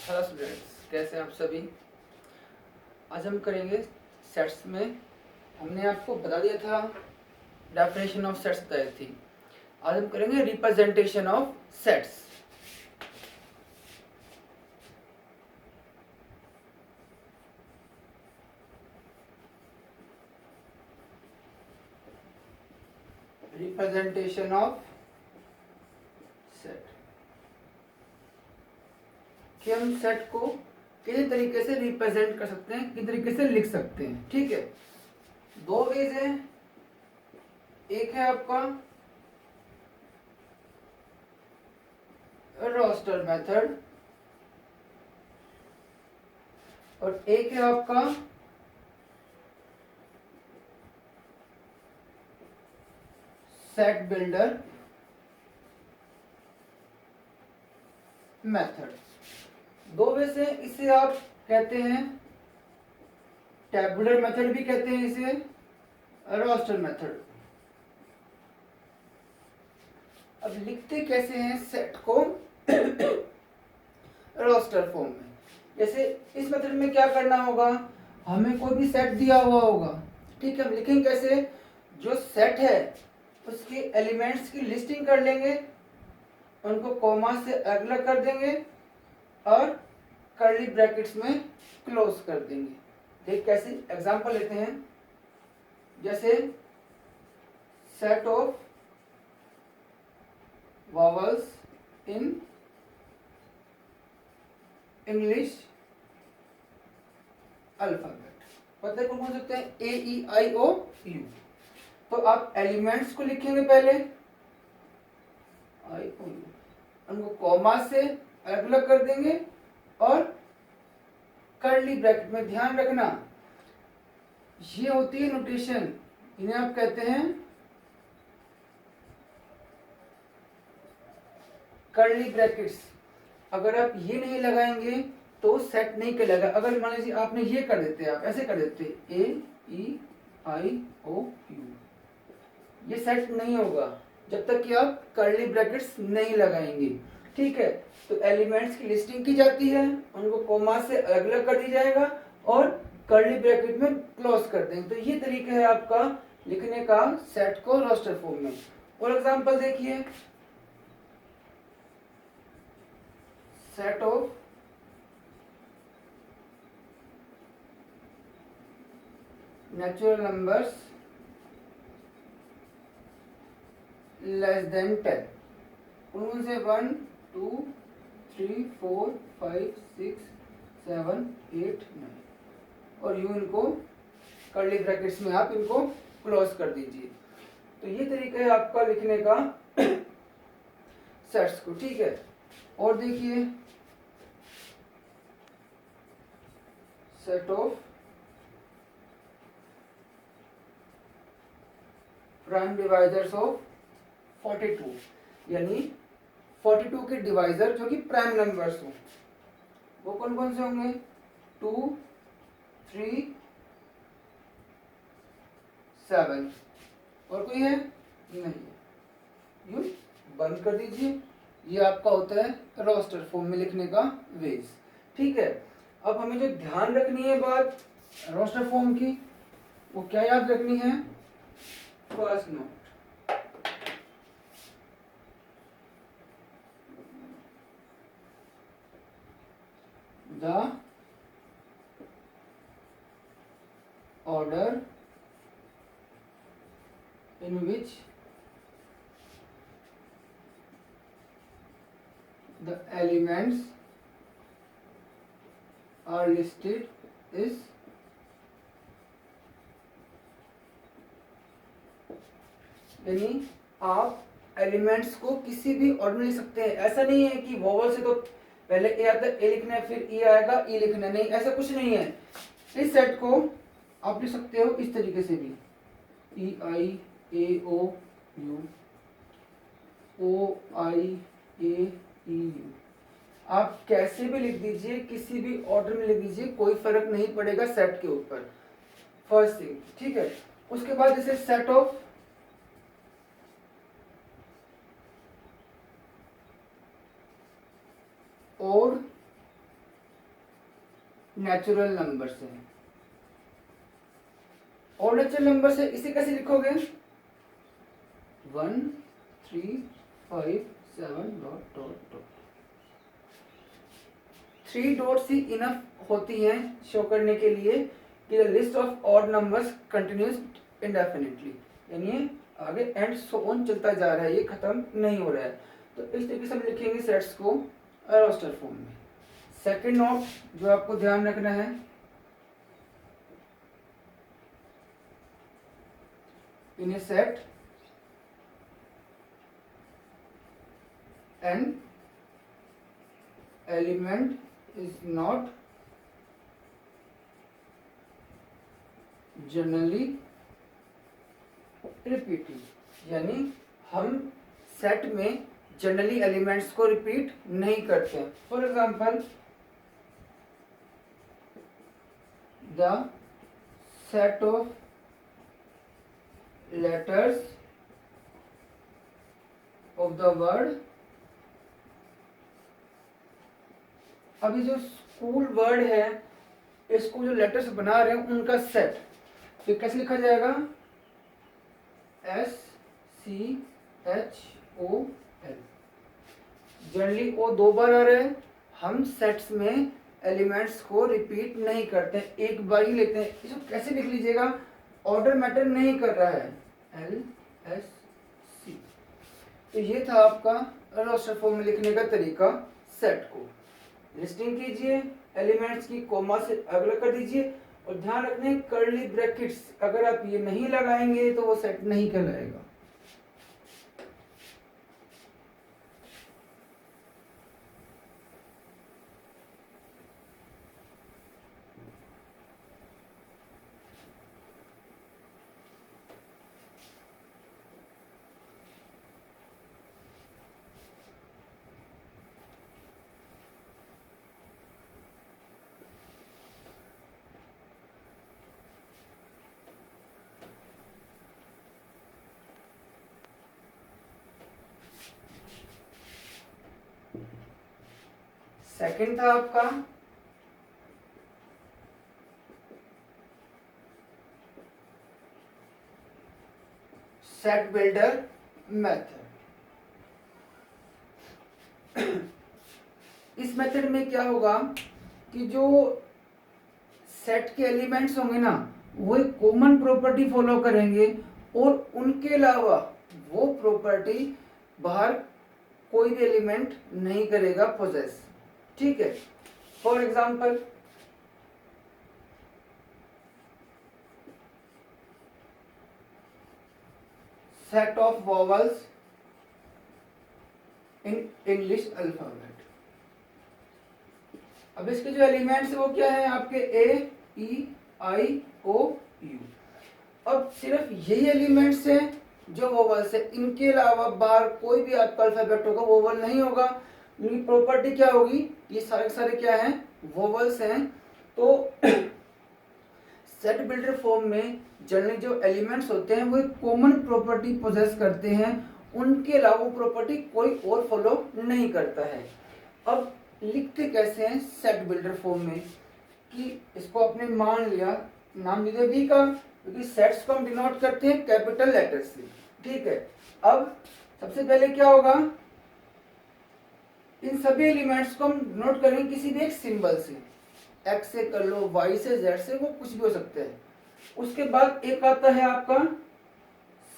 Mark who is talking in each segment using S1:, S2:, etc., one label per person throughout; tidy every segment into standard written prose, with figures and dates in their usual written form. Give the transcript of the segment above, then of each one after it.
S1: Hello students, कैसे हैं आप सभी। आज हम करेंगे सेट्स में। हमने आपको बता दिया था, डेफिनेशन ऑफ सेट्स बताई थी। आज हम करेंगे representation of sets. Representation of set कि हम सेट को किस तरीके से रिप्रेजेंट कर सकते हैं, किस तरीके से लिख सकते हैं। ठीक है, दो वेज है। एक है आपका रोस्टर मेथड और एक है आपका सेट बिल्डर मेथड। दो वे से इसे आप कहते हैं टैबुलर मेथड भी कहते हैं, इसे रोस्टर मेथड। अब लिखते कैसे हैं सेट को रोस्टर फॉर्म में। जैसे इस मेथड में क्या करना होगा, हमें कोई भी सेट दिया हुआ होगा। ठीक है, हम लिखेंगे कैसे, जो सेट है उसके एलिमेंट्स की लिस्टिंग कर लेंगे, उनको कॉमा से अलग कर देंगे और कर्ली ब्रैकेट्स में क्लोज कर देंगे। देख कैसे, एग्जांपल लेते हैं। जैसे set of vowels in English alphabet, पता है कौन कौन से होते हैं, ए ई आई ओ यू। तो आप एलिमेंट्स को लिखेंगे पहले आई ओ यू, उनको कॉमा से अलग अलग कर देंगे और कर्ली ब्रैकेट में। ध्यान रखना, ये होती है नोटेशन, इन्हें आप कहते हैं कर्ली ब्रैकेट्स। अगर आप ये नहीं लगाएंगे तो सेट नहीं कहलाएगा। अगर मान लीजिए आपने ये कर देते, आप ऐसे कर देते ए ई आई ओ यू, ये सेट नहीं होगा जब तक कि आप कर्ली ब्रैकेट्स नहीं लगाएंगे। ठीक है, तो एलिमेंट्स की लिस्टिंग की जाती है, उनको कोमा से अलग अलग कर दिया जाएगा और कर्ली ब्रैकेट में क्लोज कर देंगे। तो ये तरीका है आपका लिखने का सेट को रोस्टर फॉर्म में। और एग्जांपल देखिए, set of natural numbers less than 10, उनमें से 1 2 3 4 5 6 7 8 9 और यू इनको कर्ली ब्रैकेट्स में आप इनको क्लोज कर दीजिए। तो ये तरीका है आपका लिखने का सेट्स को। ठीक है, और देखिए set of prime divisors of 42, यानी 42 के डिवाइजर जो कि प्राइम नंबर्स हो, वो कौन कौन से होंगे, 2 3 7, और कोई है नहीं, यू बंद कर दीजिए। ये आपका होता है रोस्टर फॉर्म में लिखने का वेज। ठीक है, अब हमें जो ध्यान रखनी है बात रोस्टर फॉर्म की, वो क्या याद रखनी है, first note, the order in which the elements are listed is यानी आप एलिमेंट्स को किसी भी ऑर्डर में लिख सकते हैं। ऐसा नहीं है कि वोवल से तो पहले ए आता है, ए लिखना है, फिर ई आएगा ई लिखना है, नहीं, ऐसा कुछ नहीं है। इस सेट को आप लिख सकते हो इस तरीके से भी, ई आई ए ओ you, O I A E U, आप कैसे भी लिख दीजिए, किसी भी ऑर्डर में लिख दीजिए, कोई फर्क नहीं पड़ेगा सेट के ऊपर। फर्स्ट थिंग, ठीक है। उसके बाद जैसे set of odd natural number से। और नेचुरल नंबर से इसे कैसे लिखोगे? 1 3 5 7 डॉट डॉट डॉट। 3 डॉट्स ही इनफ होती हैं शो करने के लिए कि the list of odd numbers continuous इंडेफिनिटली, यानी आगे एंड सो ऑन चलता जा रहा है, ये खत्म नहीं हो रहा है। तो इस तरीके से हम लिखेंगे सेट्स को रोस्टर फॉर्म में। सेकंड नोट जो आपको ध्यान रखना है, इन ए set an element is not generally repeated, यानी हम सेट में जनरली एलिमेंट्स को रिपीट नहीं करते हैं। For example, the set of letters of the word, अभी जो स्कूल वर्ड है, इसको जो लेटर्स बना रहे हैं उनका सेट, तो कैसे लिखा जाएगा? SCHOL। जनरली वो 2 बार आ रहे हैं, हम सेट्स में एलिमेंट्स को रिपीट नहीं करते, एक बार ही लेते हैं। इसको कैसे लिख लीजिएगा? ऑर्डर मैटर नहीं कर रहा है, LSC। तो ये था आपका रोस्टर फॉर्म में लिखने का तरीका सेट को। लिस्टिंग कीजिए, एलिमेंट्स की कोमा से अगला कर दीजिए, और ध्यान रखने कर्ली ब्रैकेट्स अगर आप ये नहीं लगाएंगे तो वो सेट नहीं कहलाएगा। सेकंड था आपका सेट बिल्डर मेथड। इस मेथड में क्या होगा कि जो सेट के एलिमेंट्स होंगे ना, वो एक कॉमन प्रॉपर्टी फॉलो करेंगे, और उनके अलावा वो प्रॉपर्टी बाहर कोई भी एलिमेंट नहीं करेगा पोजेस। ठीक है, for example, set of vowels in English alphabet. अब इसके जो एलिमेंट्स है वो क्या है आपके? ए, ई, आई, ओ, यू। अब सिर्फ यही एलिमेंट्स हैं जो वोवल्स है, इनके अलावा बाहर कोई भी आपका अल्फाबेट होगा वोवल नहीं होगा। इनकी प्रॉपर्टी क्या होगी? ये सारे क्या हैं? वोवल्स हैं। तो सेट बिल्डर फॉर्म में जनरली जो एलिमेंट्स होते हैं वो एक कॉमन प्रॉपर्टी पोजेस करते हैं, उनके अलावा प्रॉपर्टी कोई और फॉलो नहीं करता है। अब लिखते कैसे हैं सेट बिल्डर फॉर्म में? कि इसको आपने मान लिया, नाम दीजिए वी का, क्योंकि सेट्स को हम डिनोट करते हैं कैपिटल लेटर से। ठीक है, अब सबसे पहले क्या होगा? इन सभी एलिमेंट्स को हम डिनोट करेंगे किसी भी एक सिंबल से, एक्स से कर लो, वाई से, जेड से, वो कुछ भी हो सकते हैं। उसके बाद एक आता है आपका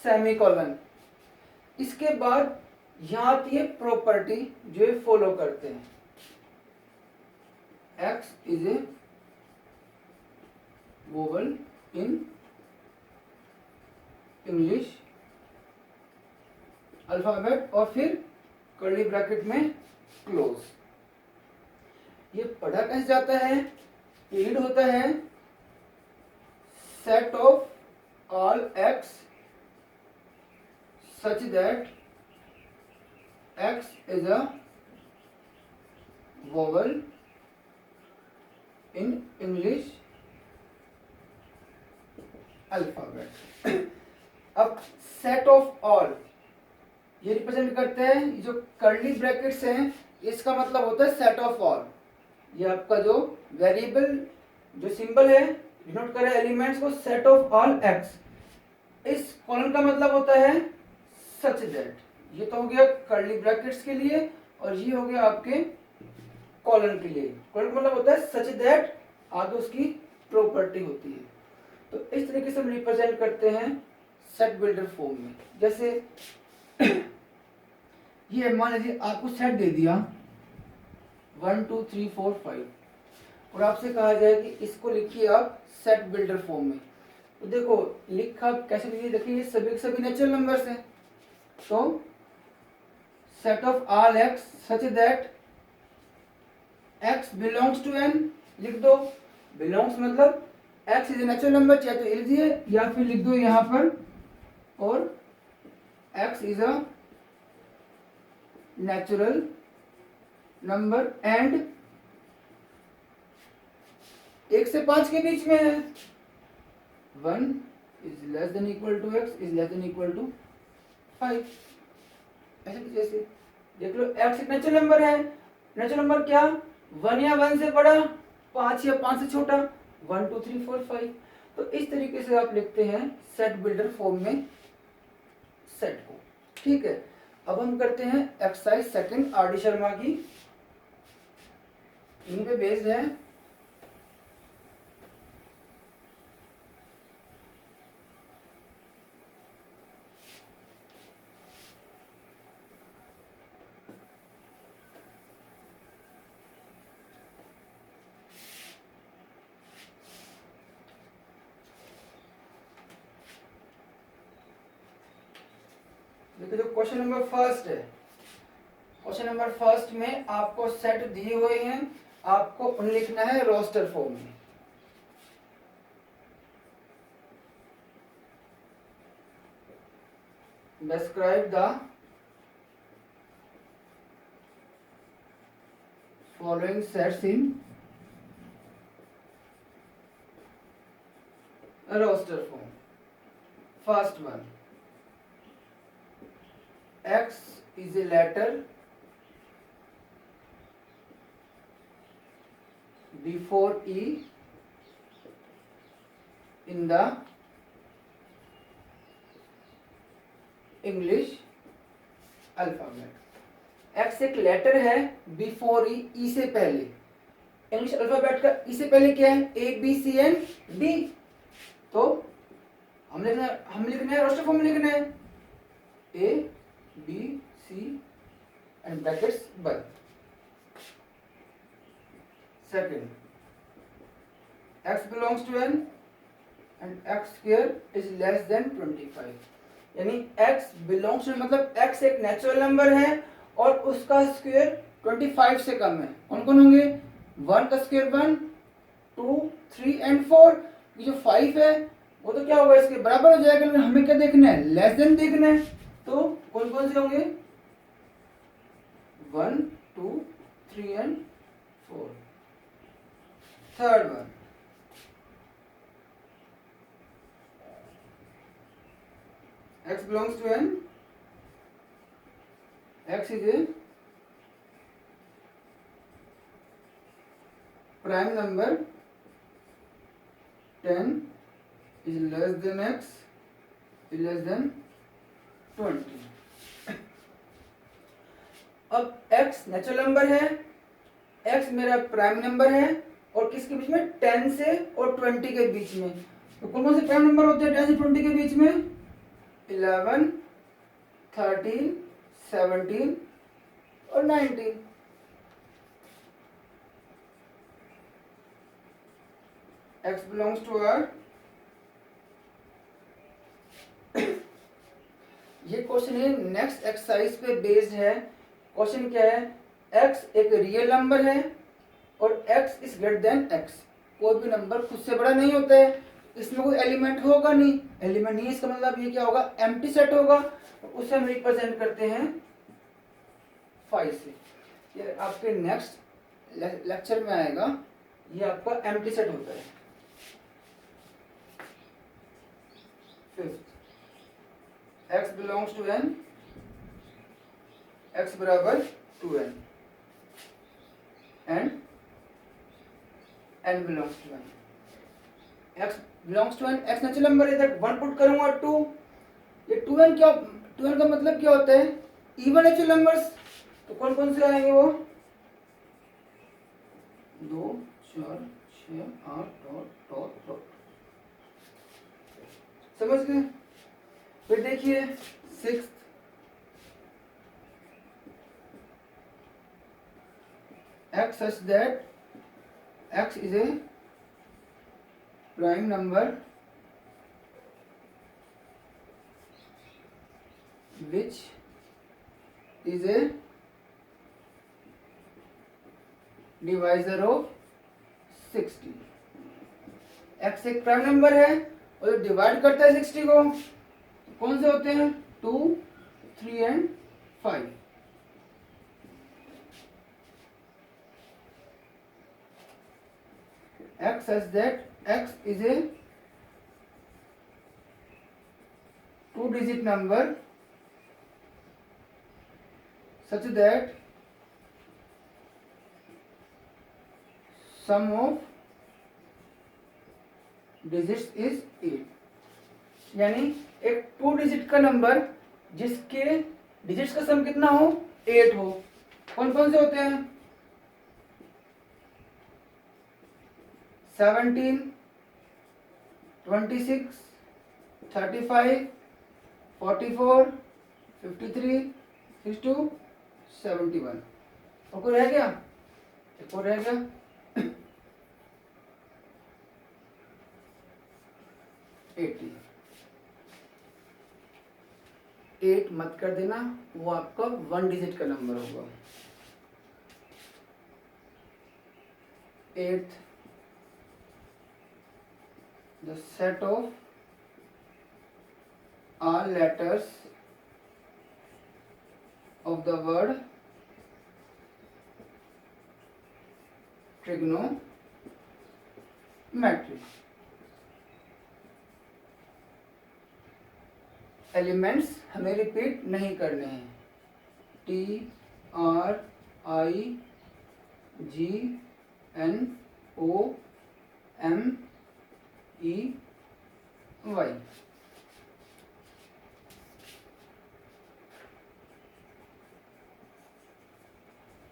S1: सेमीकोलन। इसके बाद यहां आती है प्रॉपर्टी जो ये फॉलो करते हैं, x is A vowel in English alphabet, और फिर कर्ली ब्रैकेट में क्लोज। ये पढ़ा कैसे जाता है? रीड होता है set of all x such that x is a vowel in English alphabet. अब सेट ऑफ ऑल ये रिप्रेजेंट करते हैं, जो कर्ली ब्रैकेट्स हैं इसका मतलब होता है सेट ऑफ ऑल। ये आपका जो वेरिएबल जो सिंबल है डिनोट करे एलिमेंट्स को सेट ऑफ ऑल एक्स। इस कॉलन का मतलब होता है सच दैट, ये तो हो गया कर्ली ब्रैकेट्स के लिए और ये हो गया आपके कॉलन के लिए। कॉलन का मतलब होता है सच दैट, आगे उसकी प्रॉपर्टी होती है। तो इस तरीके से हम रिप्रेजेंट करते हैं सेट बिल्डर फॉर्म में। जैसे ये मान लीजिए आपको सेट दे दिया 1 2 3 4 5 और आपसे कहा जाए कि इसको लिखिए आप सेट बिल्डर फॉर्म में। तो देखो लिखा कैसे लिखिए, देखिए ये सभी के सभी नेचुरल नंबर्स हैं। तो set of all x such that x belongs to n, लिख दो। बिलोंग्स मतलब x is a natural number, चाहे तो लीजिए या फिर लिख दो यहाँ पर, और x is a natural number and 1 से 5 के बीच में है। 1 is less than equal to x is less than equal to 5। ऐसे जैसे देख लो एक्स एक नेचुरल नंबर है। नेचुरल नंबर क्या, 1 या 1 से बड़ा, 5 या 5 से छोटा, 1 2 3 4 5। तो इस तरीके से आप लिखते हैं सेट बिल्डर फॉर्म में सेट को। ठीक है, अब हम करते हैं exercise second R D Sharma की, इन पे बेस्ड है। देखिए जो क्वेश्चन नंबर फर्स्ट है, क्वेश्चन नंबर फर्स्ट में आपको सेट दिए हुए हैं, आपको उन्हें लिखना है रोस्टर फॉर्म में। Describe the following sets in roster form. First one, X is a letter before E in the English alphabet। X एक लेटर है बिफोर ई, ई से पहले। इंग्लिश अल्फाबेट का ई से पहले क्या है, A B C and D. तो हम लिखना है रोस्टर फॉर्म में लिखना है A B C and brackets बंद। Second, x belongs to n and x square is less than 25। यानी x belongs to मतलब x एक नेचुरल नंबर है और उसका स्क्वायर 25 से कम है। कौन कौन होंगे, 1 का स्क्वायर 1, 2 3 एंड 4। ये जो 5 है वो तो क्या होगा, इसके बराबर हो जाएगा, लेकिन हमें क्या देखना है, लेस देन देखना है। तो कौन कौन से होंगे, 1 2 3 and 4। Third one, x belongs to n, x is a prime number, 10 is less than x is less than 20। अब x नेचुरल नंबर है, x मेरा प्राइम नंबर है और किसके बीच में, 10 से और 20 के बीच में। तो कौन कौन से प्राइम नंबर होते हैं 10 से 20 के बीच में, 11 13 17 और 19। x belongs to R। ये क्वेश्चन है नेक्स्ट एक्सरसाइज पे बेस्ड है। क्वेश्चन क्या है, x एक रियल नंबर है और x is greater than x। कोई भी नंबर खुद से बड़ा नहीं होता है, इसमें कोई एलिमेंट होगा नहीं, एलिमेंट नहीं, इसका मतलब ये क्या होगा, एम्प्टी सेट होगा। उसे हम रिप्रेजेंट करते हैं 5 से। ये आपके नेक्स्ट लेक्चर में आएगा, ये आपका एम्प्टी सेट होता है। Fifth, x belongs to n, x बराबर 2n and n belongs to n। x belongs to n, x natural number है, दैट 1 पुट करूंगा 2, ये 2n क्या, 2n का मतलब क्या होता है, इवन नेचुरल नंबर्स। तो कौन कौन से आएंगे वो, 2 4 6 8 9 समझ गए। फिर देखिए 6 x such that x is a prime number which is a divisor of 60। x एक प्राइम नंबर है और डिवाइड करता है 60 को, कौन से होते हैं, 2 3 and 5। x such that x is a 2-digit number such that sum of digits is 8। यानी एक 2 डिजिट का नंबर जिसके डिजिट्स का सम कितना हो, 8 हो। कौन कौन से होते हैं, 17 26 35 44 53 62 71। और कोई रह गया, एक और रह गया 80। 8 मत कर देना, वो आपका 1 डिजिट का नंबर होगा। 8 the set of all letters of the word trigonometry। Elements हमें रिपीट नहीं करने हैं, T R I G N O M E Y।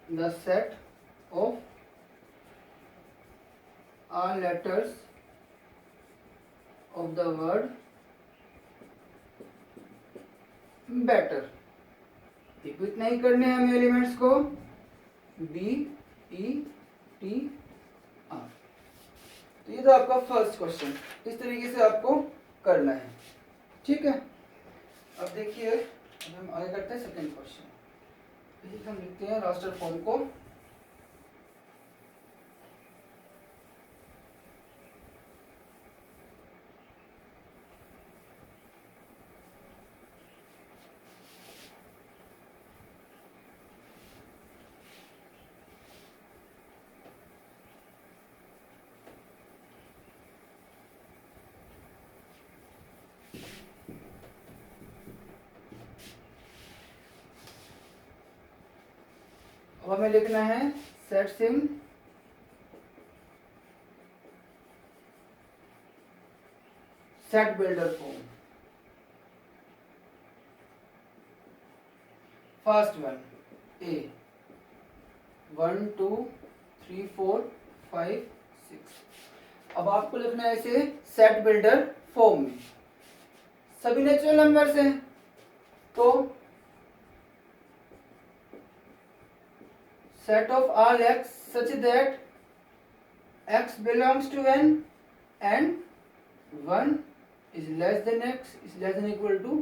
S1: The set of all letters of the word better। Repeat नहीं करने हैं हमें elements को, B E T R। तो ये तो आपका फर्स्ट क्वेश्चन, इस तरीके से आपको करना है, ठीक है। अब देखिए, अब हम आगे करते हैं सेकंड क्वेश्चन। हम लिखते हैं रास्टर फॉर्म को, अब हमें लिखना है सेट सिम set builder form. First one A 1 2 3 4 5 6। अब आपको लिखना है इसे सेट बिल्डर फॉर्म में, सभी नेचुरल नंबर्स हैं, तो set of all x such that x belongs to n and 1 is less than x is less than equal to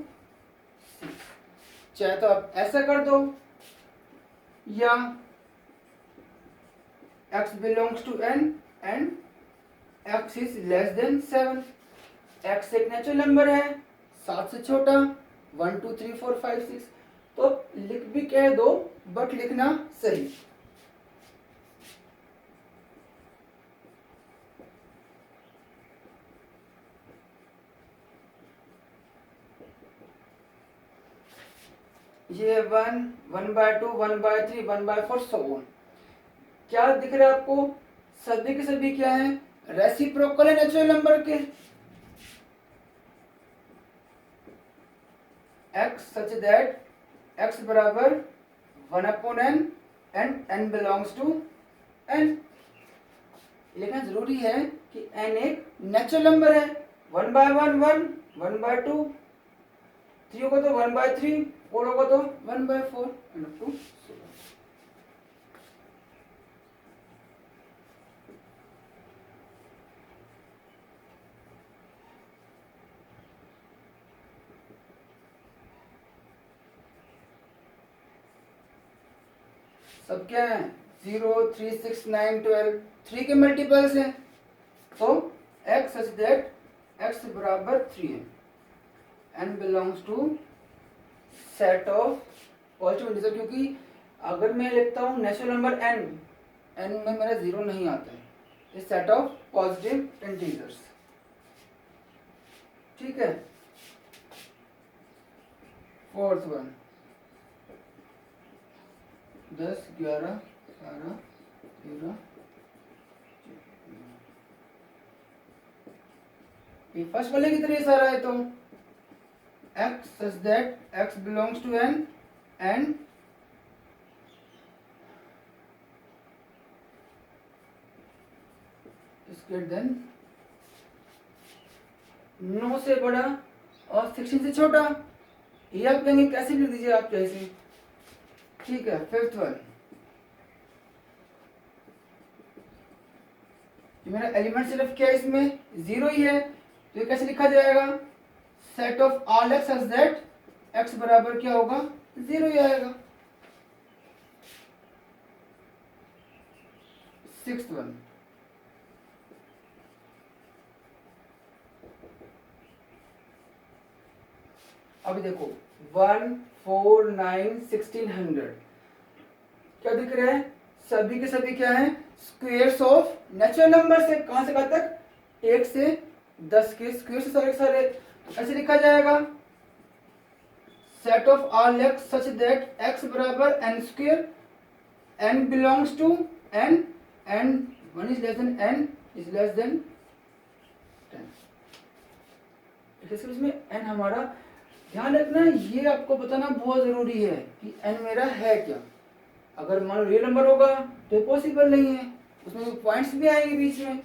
S1: 6। चाहे तो आप ऐसा कर दो, या x belongs to n and x is less than 7। x एक नेचुरल नंबर है, 7 से छोटा, 1 2 3 4 5 6, तो लिख भी कह दो बट लिखना सही। ये 1 1/2 1/3 1/4 सो ऑन। क्या दिख रहा है आपको, सभी के सभी क्या है, रेसिप्रोकल है नेचुरल नंबर के। x सच दैट x बराबर 1/n and n belongs to n। लिखना जरूरी है कि n एक नेचुरल नंबर है। 1/1 1, 1/2 3 होगा तो 1/3, 4 होगा तो 1/4 एंड अप टू 7। सब क्या है 0 3 6 9 12 3 के मल्टीपल्स हैं, तो x सच दैट x बराबर 3 है। n belongs to set of positive integer, क्योंकि अगर मैं लिखता हूँ नेचुरल नंबर n, n में मेरा 0 नहीं आता है, इस सेट ऑफ पॉजिटिव इंटीजर्स। ठीक है। फोर्थ वन 10 11 12 13 ये फर्स्ट वाले की तरह सारा है, तो x such that x belongs to n and इसके देन 9 से बड़ा और 16 से छोटा, ये आप कहेंगे कैसे लिख दीजिए आप कैसे। ठीक है। फिफ्थ वन, मेरा एलिमेंट सिर्फ क्या है इसमें 0 ही है, तो ये कैसे लिखा जाएगा, set of all x such that x बराबर क्या होगा 0 ही आएगा। सिक्स्थ वन, अभी देखो 1 4 9 1600 क्या दिख रहा है, सभी के सभी क्या है स्क्वायर्स ऑफ नेचुरल नंबर से, कहां से कहां तक 1 से 10 के स्क्वायर से सारे सारे, ऐसे लिखा जाएगा set of all x such that x बराबर n square, n belongs to n and 1 is less than n is less than 10। इसमें n हमारा ध्यान रखना, ये आपको बताना बहुत जरूरी है कि n मेरा है क्या। अगर मान लो रियल नंबर होगा तो पॉसिबल नहीं है, उसमें पॉइंट्स भी आएंगे बीच में।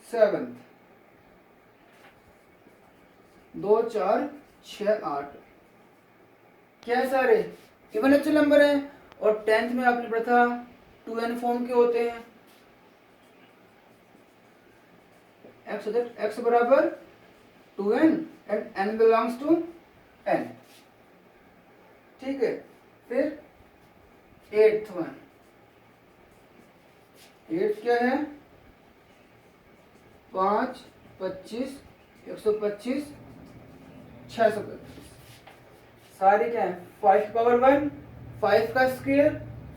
S1: सेवंथ 2 4 6 8 क्या है सारे इवन नेचुरल नंबर है, और 10th में आपने पढ़ा था 2n फॉर्म के होते हैं। x बराबर 2n and n belongs to n। ठीक है। फिर 8th वन, 8 क्या है 5 25 125 625 सारे क्या है 5 की पावर 1, 5 का स्क्वायर,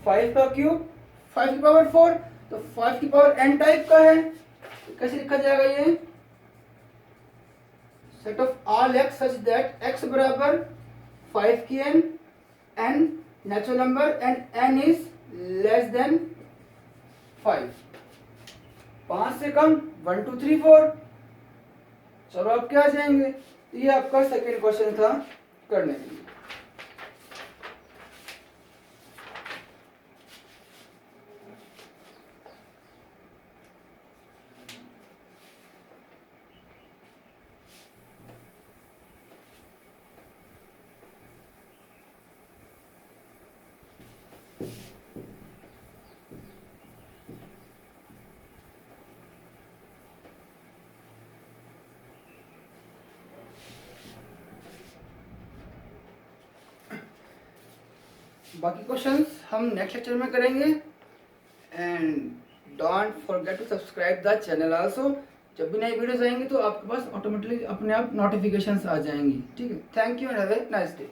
S1: 5 का क्यूब, 5 की पावर 4, तो 5 की पावर n टाइप का है, कैसे लिखा जाएगा ये, set of all x such that x बराबर 5 की n natural number and n is less then 5, 5 से कम 1 2 3 4। चलो आप क्या जाएंगे, तो ये आपका सेकेंड क्वेश्चन था करने के लिए। बाकी क्वेश्चंस हम नेक्स्ट लेक्चर में करेंगे, and don't forget to subscribe the channel also. जब भी नई वीडियोस आएंगी तो आपके पास ऑटोमेटिकली अपने आप नोटिफिकेशंस आ जाएंगी। ठीक है। Thank you and have a nice day.